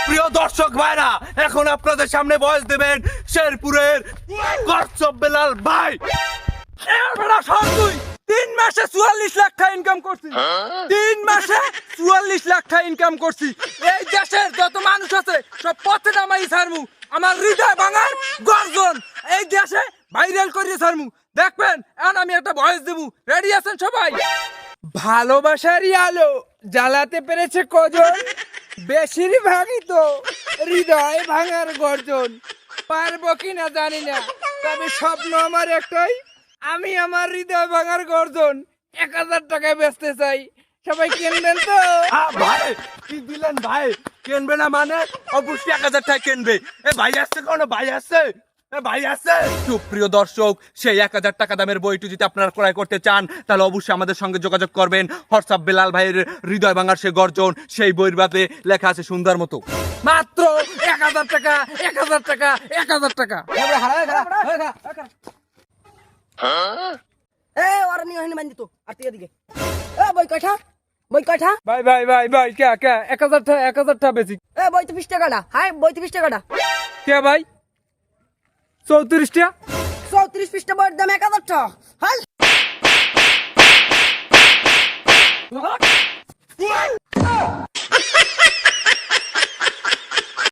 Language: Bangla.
প্রিয় দর্শক ভাইরা, এখন আপনাদের সামনে বয়স দেবেন শেরপুরের কচ্ছপ বেলাল ভাই। 3 মাসে 44 লাখ টাকা ইনকাম করছি। 3 মাসে 44 লাখ টাকা ইনকাম করছি। এই দেশের যত মানুষ আছে সব পথে নামাই ছাড়মু। আমার হৃদয় ভাঙার গর্জন এই দেশে ভাইরাল করে ছাড়মু। দেখবেন এখন আমি একটা ভয়েস দেবো। রেডি আছেন সবাই? ভালোবাসারই আলো জ্বালাতে পেরেছে কজন, বেশিরভাগই তো হৃদয় ভাঙার গর্জন। পারবো কিনা জানি না, তবে স্বপ্ন আমার একটাই, আমি আমার হৃদয় ভাঙার গর্জন 1000 টাকায় বেচতে চাই। সবাই কিনবেন তো? ভাই কি দিলেন ভাই? কিনবে না মানে? অবশ্যই 1000 টাকা কিনবে। ভাই আসছে, কোনো ভাই আসছে? ভাই আছে। সুপ্রিয় দর্শক, সেই 1000 টাকা দামের বইটি যদি আপনারা ক্রয় করতে চান তাহলে অবশ্যই আমাদের সঙ্গে যোগাযোগ করবেন। হোয়াটসঅ্যাপ বেলাল ভাইয়ের হৃদয় ভাঙার সে গর্জন, সেই বইয়ের বাতে লেখা আছে সুন্দর মতো। মাত্র 1000 টাকা, 1000 টাকা, 1000 টাকা। ওরা নিয়ে হয়নি বান্ধি তো আর তুই এদিকে বই কয়টা, বই কয়টা? ভাই ভাই ভাই ভাই কে কে 1000 টাকা, 1000 টাকা বেশি। বই তো 20 টাকাটা। হাই বই তো 20 টাকাটা। কে ভাই? 34 টাকা। 34 পৃষ্ঠা বইয়ের দাম 1000 টাকা। হাই